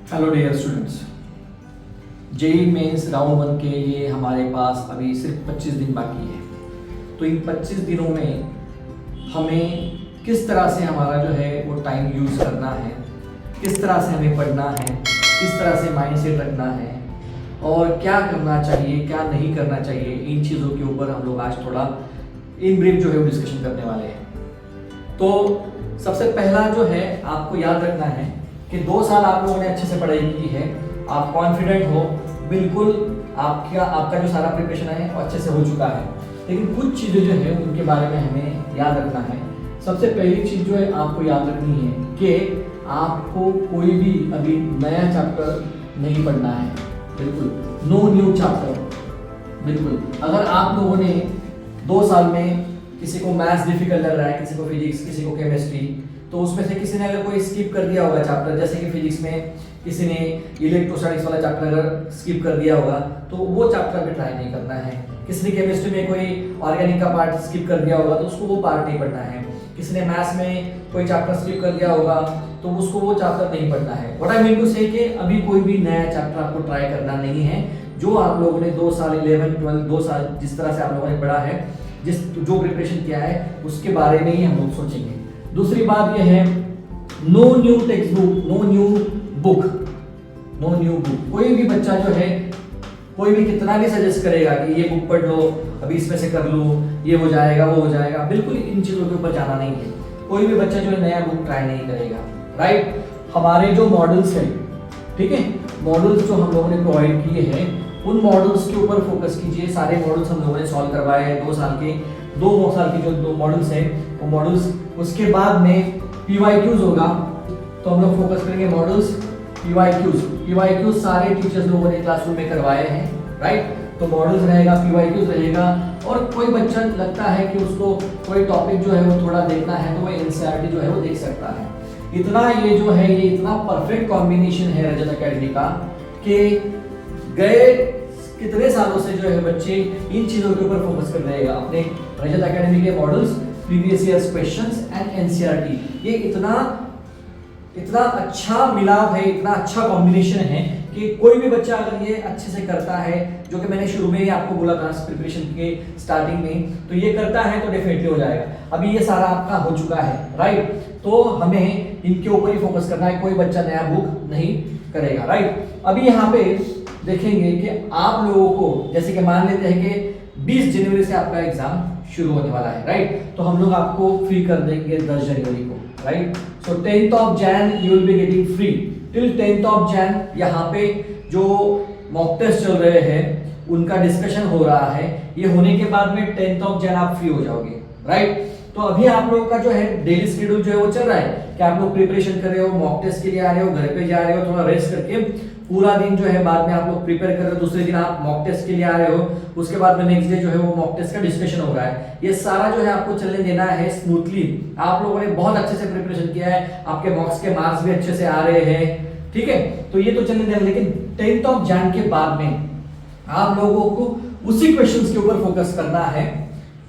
Hello dear students, JEE mains round 1 के लिए हमारे पास अभी सिर्फ 25 दिन बाकी है। तो इन 25 दिनों में हमें किस तरह से हमारा जो है वो टाइम यूज़ करना है, किस तरह से हमें पढ़ना है, किस तरह से माइंड सेट रखना है और क्या करना चाहिए क्या नहीं करना चाहिए, इन चीज़ों के ऊपर हम लोग आज थोड़ा इन ब्रीफ जो है वो डिस्कशन करने वाले हैं। तो सबसे पहला जो है आपको याद रखना है कि 2 साल आप लोगों ने अच्छे से पढ़ाई की है, आप कॉन्फिडेंट हो, बिल्कुल आपका जो सारा प्रिपरेशन है वो अच्छे से हो चुका है। लेकिन कुछ चीज़ें जो है उनके बारे में हमें याद रखना है। सबसे पहली चीज़ जो है आपको याद रखनी है कि आपको कोई भी अभी नया चैप्टर नहीं पढ़ना है, बिल्कुल नो न्यू चैप्टर। बिल्कुल अगर आप लोगों ने 2 साल में किसी को मैथ्स डिफिकल्ट लग रहा है, किसी को फिजिक्स, किसी को केमिस्ट्री, तो उसमें से किसी ने अगर कोई स्किप कर दिया होगा चैप्टर, जैसे कि फिजिक्स में किसी ने इलेक्ट्रोस्टैटिक्स वाला चैप्टर अगर स्किप कर दिया होगा तो वो चैप्टर भी ट्राई नहीं करना है। किसी ने केमिस्ट्री में कोई ऑर्गेनिक का पार्ट स्किप कर दिया होगा तो उसको वो पार्ट नहीं पढ़ना है। किसी ने मैथ्स में कोई चैप्टर स्किप कर दिया होगा तो उसको वो चैप्टर नहीं पढ़ना है। व्हाट आई मीन टू से कि अभी कोई भी नया चैप्टर आपको ट्राई करना नहीं है। जो आप लोगों ने 2 साल 11, 12 2 साल जिस तरह से आप लोगों ने पढ़ा है, जो प्रिपरेशन किया है उसके बारे में ही हम लोग सोचेंगे। दूसरी बात यह है, no new text book, no new book, no new book. कोई भी बच्चा जो है, कोई भी कितना भी सजेस्ट करेगा कि ये बुक पढ़ लो, अभी इसमें से कर लो, ये हो जाएगा वो हो जाएगा, बिल्कुल इन चीज़ों के ऊपर जाना नहीं है। कोई भी बच्चा जो है नया बुक ट्राई नहीं करेगा, राइट। हमारे जो मॉडल्स हैं, ठीक है, मॉडल्स जो हम लोगों ने प्रोवाइड किए हैं उन मॉडल्स के ऊपर फोकस कीजिए। सारे मॉडल्स हम लोगों ने सॉल्व करवाए हैं 2 साल के, 2 साल के जो 2 मॉडल्स हैं वो मॉडल्स। उसके बाद में PYQs होगा तो हम लोग फोकस करेंगे मॉडल्स, PYQs सारे टीचर्स लोगों ने क्लासरूम में करवाए हैं, राइट। तो मॉडल्स रहेगा, PYQs रहेगा। और कोई बच्चा लगता है कि उसको कोई टॉपिक जो है वो थोड़ा देखना है तो वो NCERT जो है वो देख सकता है। इतना ये जो है ये इतना परफेक्ट कॉम्बिनेशन है रजत एकेडमी का कि गए कितने सालों से जो है बच्चे इन चीज़ों के ऊपर फोकस कर रहे हैं अपने रजत एकेडमी के models, previous years questions and NCERT। ये इतना अच्छा मिलाप है, इतना अच्छा कॉम्बिनेशन है कि कोई भी बच्चा अगर ये अच्छे से करता है, जो कि मैंने शुरू में ही आपको बोला था प्रिपरेशन के स्टार्टिंग में, तो ये करता है तो डेफिनेटली हो जाएगा। अभी ये सारा आपका हो चुका है, राइट। तो हमें इनके ऊपर ही फोकस करना है, कोई बच्चा नया बुक नहीं करेगा, राइट। अभी यहाँ पे देखेंगे कि आप लोगों को, जैसे कि मान लेते हैं कि 20 जनवरी से आपका एग्जाम शुरू होने वाला है, राइट। तो हम लोग आपको फ्री कर देंगे 10 जनवरी को, right. So 10th of Jan you will be getting free till 10th of Jan। यहाँ पे जो मॉक टेस्ट चल रहे हैं उनका डिस्कशन हो रहा है, ये होने के बाद में 10th of Jan आप फ्री हो जाओगे, राइट। तो अभी आप लोगों का जो है डेली शेड्यूल जो है वो चल रहा है कि आप लोग प्रिपरेशन कर रहे हो, मॉक टेस्ट के लिए आ रहे हो, घर पे जा रहे हो, थोड़ा रेस्ट करके पूरा दिन जो है बाद में आप लोग प्रिपेयर कर रहे हो, दूसरे दिन आप मॉक टेस्ट के लिए आ रहे हो, उसके बाद में नेक्स्ट डे जो है वो मॉक टेस्ट का डिस्कशन हो रहा है। ये सारा जो है आपको चलने देना है स्मूथली। आप लोगों ने बहुत अच्छे से प्रिपरेशन किया है, आपके मॉक्स के मार्क्स भी अच्छे से आ रहे हैं, ठीक है। तो ये तो चलने देना, लेकिन 10th of Jan के बाद में आप लोगों को उसी क्वेश्चंस के ऊपर फोकस करना है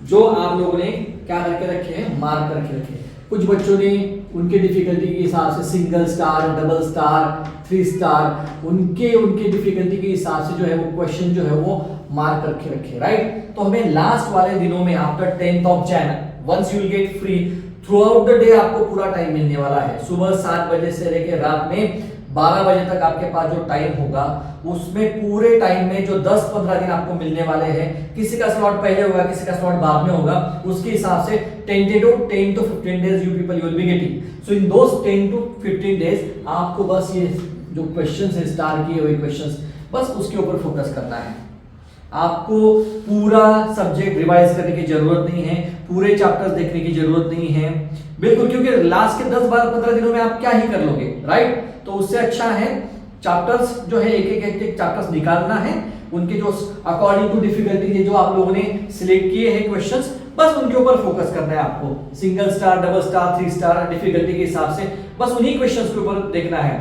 जो आप लोगों ने क्या करके रखे हैं, मार्क करके रखे हैं। कुछ बच्चों ने उनके डिफिकल्टी के हिसाब से single star, double star, 3 star, उनके डिफिकल्टी के हिसाब से जो है वो क्वेश्चन जो है वो मार्क करके रखे, राइट। तो हमें लास्ट वाले दिनों में after 10th of Jan once you will get free, throughout the day आपको पूरा टाइम मिलने वाला है। सुबह 7 बजे से लेकर रात में 12 बजे तक आपके पास जो टाइम होगा उसमें पूरे टाइम में जो 10-15 दिन आपको मिलने वाले हैं, किसी का स्लॉट पहले होगा, किसी का स्लॉट बाद में होगा, उसके हिसाब से 10 to 15 days you people will be getting। So in those 10 to 15 days आपको बस ये जो क्वेश्चंस है, स्टार किए हुए क्वेश्चंस, बस उसके ऊपर फोकस करना है। आपको पूरा सब्जेक्ट रिवाइज करने की जरूरत नहीं है, पूरे चैप्टर्स देखने की जरूरत नहीं है, बिल्कुल, क्योंकि लास्ट के 10-12-15 दिनों में आप क्या ही कर लोगे, राइट। तो उससे अच्छा है चैप्टर्स जो है एक चैप्टर्स निकालना है, उनके जो अकॉर्डिंग टू डिफिकल्टी जो आप लोगों ने सिलेक्ट किए हैं क्वेश्चंस, बस उनके ऊपर फोकस करना है आपको। Single star, double star, 3 star difficulty के हिसाब से बस उन्हीं क्वेश्चंस के ऊपर देखना है।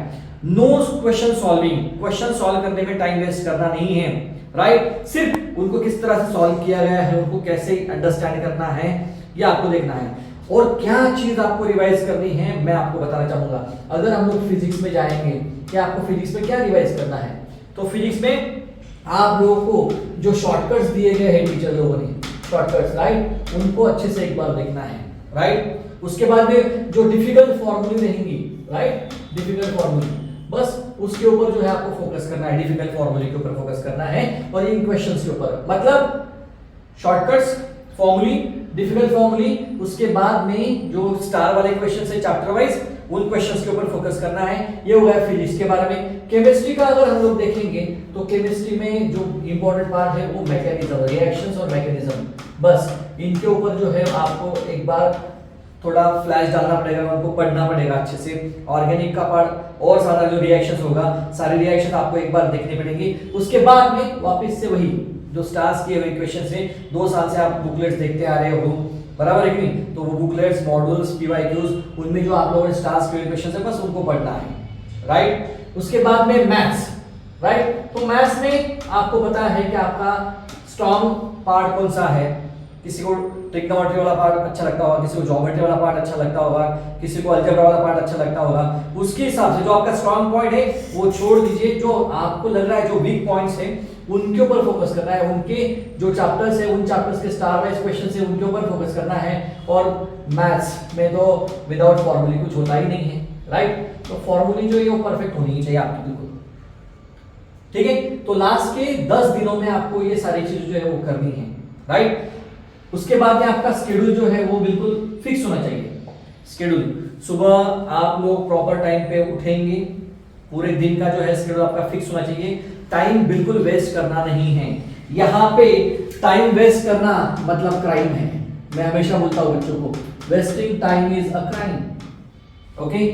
No question solving, question solve करने में टाइम वेस्ट करना नहीं है, राइट। सिर्फ उनको किस तरह से सॉल्व किया गया है, उनको कैसे अंडरस्टैंड करना है, ये आपको देखना है। और क्या चीज आपको रिवाइज करनी है मैं आपको बताना चाहूंगा। अगर हम लोग फिजिक्स में जाएंगे कि आपको फिजिक्स में क्या रिवाइज करना है। तो फिजिक्स में आप लोगों को जो शॉर्टकट्स दिए गए हैं टीचर लोगों ने, शॉर्टकट्स राइट, उनको अच्छे से एक बार देखना है राइट। उसके बाद में जो डिफिकल्ट फॉर्मूले रहेंगी राइट, डिफिकल्ट फॉर्मूले, बस उसके ऊपर जो है आपको फोकस करना है, डिफिकल्ट फॉर्मूले के ऊपर फोकस करना है और इन क्वेश्चंस के ऊपर, मतलब शॉर्टकट्स, फॉर्मूले, डिफिकल्ट फॉर्मूले, उसके बाद में जो स्टार वाले क्वेश्चंस है चैप्टर वाइज, उन क्वेश्चंस के ऊपर फोकस करना है। ये हो गया फिजिक्स के बारे में। केमिस्ट्री का अगर हम लोग देखेंगे तो केमिस्ट्री में जो इंपॉर्टेंट पार्ट है वो मैकेनिज्म, रिएक्शंस और मैकेनिज्म, बस इनके ऊपर जो है आपको एक बार थोड़ा फ्लैश डालना पड़ेगा, उनको पढ़ना पड़ेगा अच्छे से। ऑर्गेनिक का पार्ट और सारा जो रिएक्शंस होगा, सारे रिएक्शन आपको एक बार देखनी पड़ेगी। उसके बाद में वापस से वही जो स्टार्स किए हुए क्वेश्चन से 2 साल से आप बुकलेट्स देखते आ रहे हो, बराबर है कि नहीं, तो वो बुकलेट्स, मॉड्यूल्स, पीवाईक्यूज, उनमें जो आप लोगों ने स्टार्स किए हुए क्वेश्चन है बस उनको पढ़ना है राइट। उसके बाद में मैथ्स राइट, तो मैथ्स में आपको पता है कि आपका स्ट्रॉन्ग पार्ट कौन सा है। किसी को ट्रिग्नोमेट्री वाला पार्ट अच्छा लगता होगा, किसी को ज्योमेट्री वाला पार्ट अच्छा लगता होगा, किसी को अलजेब्रा वाला पार्ट अच्छा लगता होगा। उसके हिसाब से जो आपका स्ट्रॉन्ग पॉइंट है वो छोड़ दीजिए, जो आपको लग रहा है जो वीक पॉइंट्स हैं उनके ऊपर फोकस करना है, उनके जो चैप्टर्स है उन चैप्टर्स के स्टार वाइज क्वेश्चन है उनके ऊपर फोकस करना है। और मैथ्स में तो विदाउट फॉर्मूले कुछ होता ही नहीं है राइट, तो फॉर्मूले जो है वो परफेक्ट होनी चाहिए आपकी, बिल्कुल ठीक है। तो लास्ट के 10 दिनों में आपको ये सारी चीजें जो है वो करनी है राइट। उसके बाद में आपका शेड्यूल जो है वो बिल्कुल फिक्स होना चाहिए। शेड्यूल, सुबह आप लोग प्रॉपर टाइम पे उठेंगे, पूरे दिन का जो है शेड्यूल आपका फिक्स होना चाहिए। टाइम बिल्कुल वेस्ट करना नहीं है, यहाँ पे टाइम वेस्ट करना मतलब क्राइम है। मैं हमेशा बोलता हूँ बच्चों को, wasting time is a crime. Okay,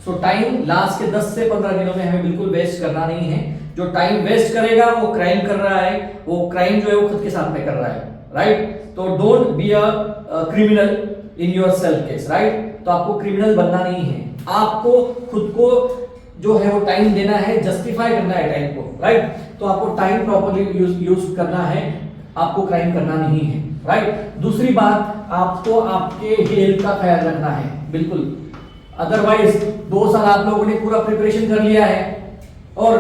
so time last के 10 से 15 दिनों में हमें बिल्कुल वेस्ट करना नहीं है। जो टाइम वेस्ट करेगा वो क्राइम कर रहा है, वो क्राइम जो है वो खुद के साथ में कर रहा है राइट। तो don't be a criminal in your self case right. तो आपको क्रिमिनल बनना नहीं है, आपको खुद को जो है वो टाइम देना है, जस्टिफाई करना है टाइम को राइट। तो आपको टाइम प्रॉपर्ली यूज करना है, आपको क्राइम करना नहीं है राइट। दूसरी बात, आपको आपके हेल्थ का ख्याल रखना है बिल्कुल, अदरवाइज 2 साल आप लोगों ने पूरा प्रिपरेशन कर लिया है और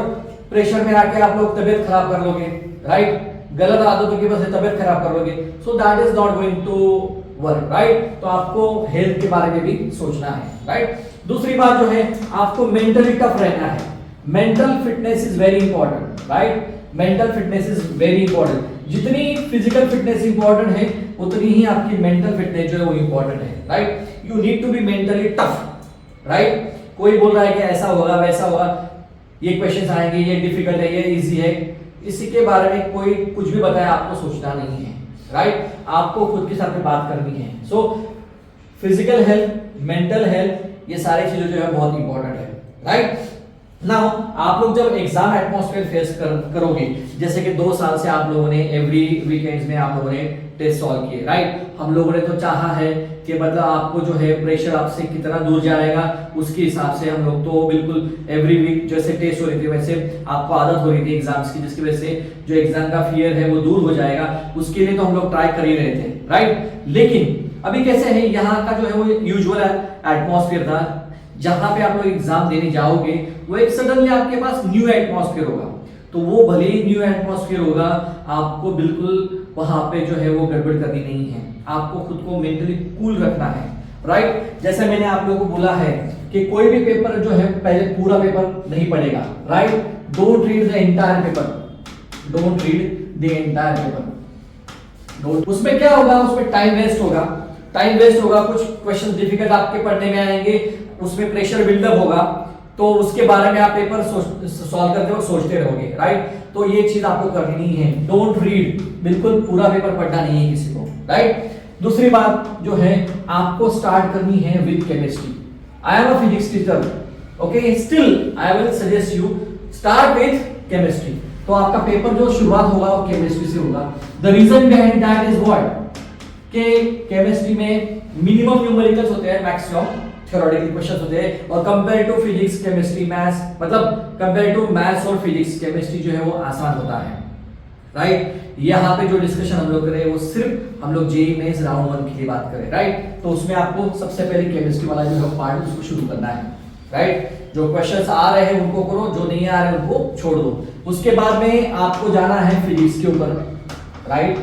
प्रेशर में आके आप लोग तबीयत खराब कर लोगे राइट, गलत आदतों की वजह से तबीयत खराब कर लोगे, so that is not going to work right. तो आपको हेल्थ के बारे में भी सोचना है राइट। दूसरी बात जो है, आपको मेंटली टफ रहना है। Mental fitness is very important right, mental fitness is very important. जितनी फिजिकल फिटनेस इंपॉर्टेंट है उतनी ही आपकी मेंटल फिटनेस जो है वो इंपॉर्टेंट है right. You need to be mentally tough right. कोई बोल रहा है कि ऐसा होगा वैसा होगा, ये क्वेश्चंस आएंगे, ये डिफिकल्ट है, ये इजी है, इसी के बारे में कोई कुछ भी बताए आपको सोचना नहीं है राइट। आपको खुद के साथ में बात करनी है। So physical health, mental health, ये सारी चीजें जो है बहुत इंपॉर्टेंट है राइट। नाउ आप लोग जब एग्जाम एटमॉस्फेयर फेस करोगे, जैसे कि 2 साल से आप लोगों ने एवरी वीकेंड्स में आप लोगों ने टेस्ट सॉल्व किए राइट। हम लोगों ने तो चाहा है कि मतलब आपको जो है प्रेशर आपसे कितना दूर जाएगा, उसके हिसाब से हम लोग तो बिल्कुल एवरी वीक जैसे टेस्ट हो रही थी वैसे आपको आदत हो रही थी एग्जाम्स की, जिसकी वजह से जो एग्जाम का फियर है वो दूर हो जाएगा, उसके लिए तो हम लोग ट्राई कर ही रहे थे राइट। लेकिन अभी कैसे है, यहाँ का जो है वो यूजुअल एटमॉस्फेयर था, जहां पे आप लोग एग्जाम देने जाओगे वो एक सडनली आपके पास न्यू एटमॉस्फेयर होगा। तो वो भले ही न्यू एटमॉस्फेयर होगा, आपको बिल्कुल वहां पे जो है वो गड़बड़ करनी नहीं है, आपको खुद को मेंटली कूल रखना है राइट। जैसे मैंने आप लोगों को बोला है कि कोई भी पेपर जो है पहले पूरा पेपर नहीं पढ़ेगा right. Don't read the entire paper, don't read the entire paper. उसमें क्या होगा, उसमें टाइम वेस्ट होगा, टाइम वेस्ट होगा, कुछ क्वेश्चन डिफिकल्ट आपके पढ़ने में आएंगे, उसमें प्रेशर बिल्डअप होगा, तो उसके बारे में आप पेपर सॉल्व करते हो सोचते रहोगे राइट। तो ये चीज आपको करनी नहीं है, डोंट रीड, बिल्कुल पूरा पेपर पढ़ना नहीं है किसी को राइट। दूसरी बात जो है, आपको स्टार्ट करनी है with chemistry. I am a physics teacher, okay, still I will suggest you start with chemistry. तो आपका पेपर जो शुरुआत होगा वो केमिस्ट्री से होगा। The reason behind that is what, कि केमिस्ट्री में मिनिमम न्यूमेरिकल्स होते हैं, मैक्सिमम थ्योरेटिकल क्वेश्चंस होते हैं, और compare to physics chemistry maths, मतलब कंपेयर टू मैथ्स और फिजिक्स केमिस्ट्री जो है वो आसान होता है राइट। यहाँ पे जो डिस्कशन हम लोग करें वो सिर्फ हम लोग जेईई मेंस राउंड 1 के लिए बात करें राइट। तो उसमें आपको सबसे पहले केमिस्ट्री वाला जो है पार्ट उसको शुरू करना है राइट। जो क्वेश्चंस आ रहे हैं उनको करो, जो नहीं आ रहे उनको छोड़ दो। उसके बाद में आपको जाना है फिजिक्स के ऊपर, राइट।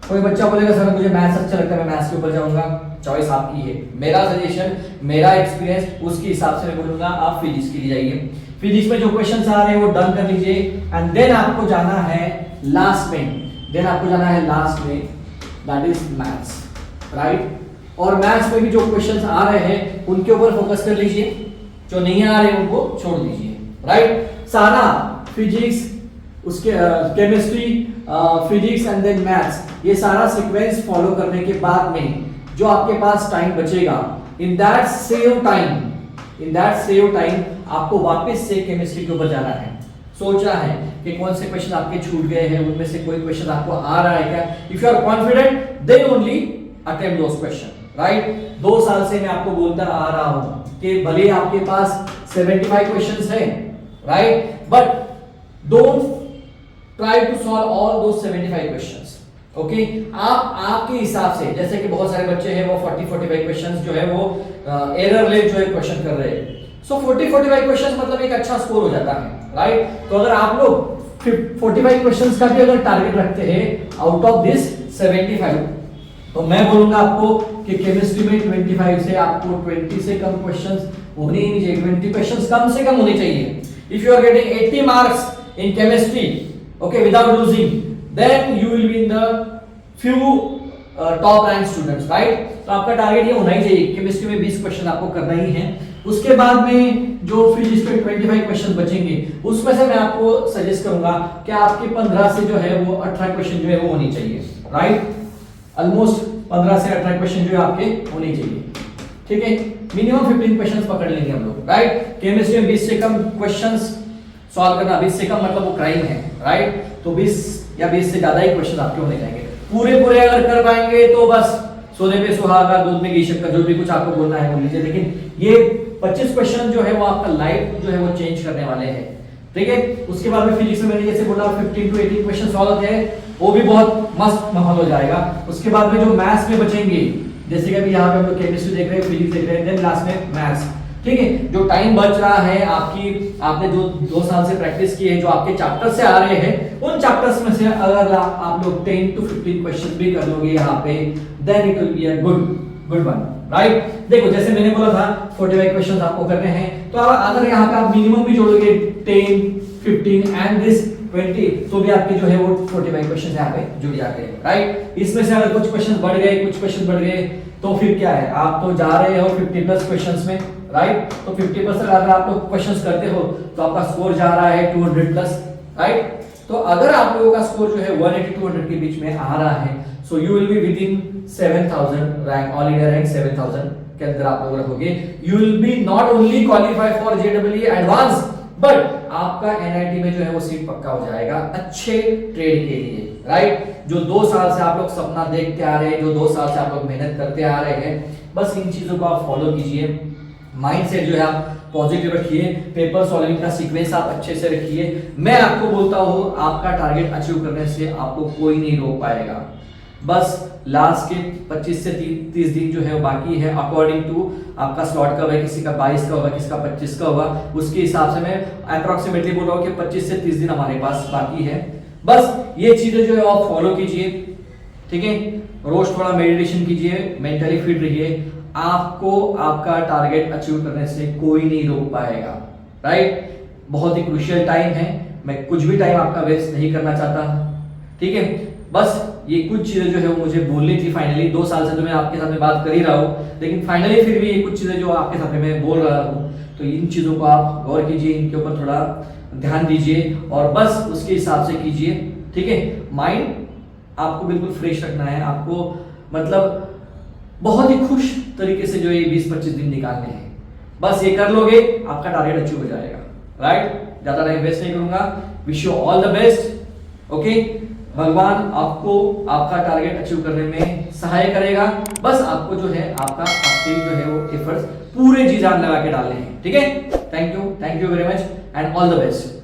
कोई बच्चा बोलेगा सर मुझे मैथ्स अच्छा लगता है, मैं मैथ्स के ऊपर जाऊंगा, चॉइस आपकी है। मेरा सजेशन, मेरा एक्सपीरियंस, उसके हिसाब से मैं बोलूंगा आप फिजिक्स के लिए जाइए। फिजिक्स में जो क्वेश्चंस आ रहे हैं वो डन कर लीजिए एंड देन आपको जाना है लास्ट में, दैट इज मैथ्स, राइट। और मैथ्स में भी जो क्वेश्चंस आ रहे हैं उनके ऊपर फोकस कर लीजिए, जो नहीं आ रहे उनको छोड़ दीजिए, राइट। सारा फिजिक्स, उसके chemistry, physics and then maths, ये सारा सीक्वेंस फॉलो करने के बाद में जो आपके पास टाइम बचेगा, इन दैट सेव टाइम आपको वापस से केमिस्ट्री के ऊपर जाना है। सोचा है कि कौन से क्वेश्चन आपके छूट गए हैं, उनमें से कोई क्वेश्चन आपको आ रहा है क्या? If you are confident then only attempt those question, right. 2 साल से मैं आपको बोलता आ रहा हूं कि भले आपके पास 75 क्वेश्चंस है, right, but don't try to solve all those 75 questions, okay. आप आपके हिसाब से, जैसे कि बहुत सारे बच्चे हैं वो 40-45 क्वेश्चंस जो है वो एरर ले जो है क्वेश्चन कर रहे हैं। सो 40-45 क्वेश्चंस मतलब एक अच्छा स्कोर हो जाता है, राइट। तो अगर आप लोग 45 क्वेश्चंस का भी अगर टारगेट रखते हैं आउट ऑफ दिस 75, तो मैं बोलूंगा आपको कि केमिस्ट्री में 25 से आपको 20 से कम क्वेश्चंस होने ही नहीं चाहिए, 20 क्वेश्चंस कम से कम होने चाहिए। If you are getting 80 marks in chemistry, okay, without losing, then you will be in the few top rank students, right. तो आपका टारगेट ये होना ही चाहिए, केमिस्ट्री में 20 क्वेश्चन आपको करना ही है। उसके बाद में जो फिजिक्स में 25 क्वेश्चन बचेंगे, उसमें से मैं आपको सजेस्ट करूंगा कि आपके 15 से जो है वो 18 क्वेश्चन जो है वो होनी चाहिए, राइट। ऑलमोस्ट 15 से 18 क्वेश्चन जो है आपके होने चाहिए, ठीक है। मिनिमम 15 क्वेश्चंस पकड़ लेंगे हम लोग, राइट। केमिस्ट्री में 20 से कम क्वेश्चंस सॉल्व करना, 20 से कम मतलब वो क्राइम है, राइट। तो 20 या 20 से ज्यादा ही क्वेश्चन आपके होने जाएंगे। पूरे अगर कर पाएंगे तो बस सोने पे सुहागा, दूध में घी शक्कर, जो भी कुछ आपको बोलना है बोल लीजिए। लेकिन ये 25 क्वेश्चन जो है वो आपका लाइफ जो है वो चेंज करने वाले हैं, ठीक है। उसके बाद में फिजिक्स में मैंने जैसे बोला 15 to 18 क्वेश्चन सॉल्व होते हैं, वो भी बहुत मस्त माहौल हो जाएगा। उसके बाद में जो मैथ्स में बचेंगे, जैसे कि अभी यहाँ पे हम लोग केमिस्ट्री देख रहे हैं, फिजिक्स देख रहे हैं, देन लास्ट में मैथ्स, ठीक है। जो टाइम बच रहा है आपने जो 2 साल से प्रैक्टिस की है, जो आपके चैप्टर से आ रहे हैं, उन चैप्टर्स में से अगर आप लोग 10 to 15 क्वेश्चन भी कर लोगे यहाँ पे, then it will be a good one, right. देखो जैसे मैंने बोला था 45 क्वेश्चंस आपको करने हैं, तो अगर यहाँ पे आप मिनिमम भी जोड़ोगे 10, 15 एंड दिस 20, तो भी आपके जो है वो 45 क्वेश्चंस यहाँ पे जुड़ जाते हैं, राइट। इसमें से अगर कुछ क्वेश्चन बढ़ गए, कुछ क्वेश्चन बढ़ गए, तो फिर क्या है, आप तो जा रहे हो 50+ क्वेश्चंस में, राइट। तो 50% अगर आप लोग क्वेश्चंस करते हो तो आपका स्कोर जा रहा है 200+, राइट। तो अगर आप लोगों का स्कोर जो है 180-200 के बीच में आ रहा है, so you will be with in 7000 rank, all India rank 7000 के अंदर आप लोग रखोगे। You will B not only qualify for JEE advance, but आपका एनआईटी में जो है वो सीट पक्का हो जाएगा अच्छे ट्रेड के लिए, राइट। जो 2 साल से आप लोग सपना देखते आ रहे हैं, जो 2 साल से आप लोग मेहनत करते आ रहे हैं, बस इन चीजों को आप फॉलो कीजिए। माइंडसेट जो है आप पॉजिटिव रखिए, पेपर सॉल्विंग का सीक्वेंस आप अच्छे से रखिए। मैं आपको बोलता हूं आपका टारगेट अचीव करने से आपको कोई नहीं रोक पाएगा। बस लास्ट के 25 से 30 दिन जो है वो बाकी है, अकॉर्डिंग टू आपका स्लॉट कब है, किसी का 22 का होगा, किसी का 25 का होगा, उसके हिसाब से मैं अप्रोक्सीमेटली बोल रहा हूँ कि 25 से 30 दिन हमारे पास बाकी है। बस ये चीजें जो है आप फॉलो कीजिए, ठीक है। रोज थोड़ा मेडिटेशन कीजिए, मेंटली फिट रहिए, आपको आपका टारगेट अचीव करने से कोई नहीं रोक पाएगा, राइट। बहुत ही क्रूशियल टाइम है, मैं कुछ भी टाइम आपका वेस्ट नहीं करना चाहता, ठीक है। बस ये कुछ चीजें जो है वो मुझे बोलनी थी फाइनली। 2 साल से तो मैं आपके साथ में बात कर ही रहा हूँ, लेकिन फाइनली फिर भी ये कुछ चीजें जो आपके साथ में मैं बोल रहा हूँ, तो इन चीजों को आप गौर कीजिए, इनके ऊपर थोड़ा ध्यान दीजिए और बस उसके हिसाब से कीजिए, ठीक है। माइंड आपको बिल्कुल फ्रेश रखना है, आपको मतलब बहुत ही खुश तरीके से जो ये 20-25 दिन निकालने हैं। बस ये कर लोगे आपका टारगेट अचीव हो जाएगा, राइट। ज्यादा टाइम वेस्ट नहीं करूंगा। Wish you all the best, okay. भगवान आपको आपका टारगेट अचीव करने में सहाय करेगा। बस आपको जो है आपके जो है वो एफर्ट्स पूरे जी जान लगा के डालने हैं, ठीक है। Thank you very much and all the best.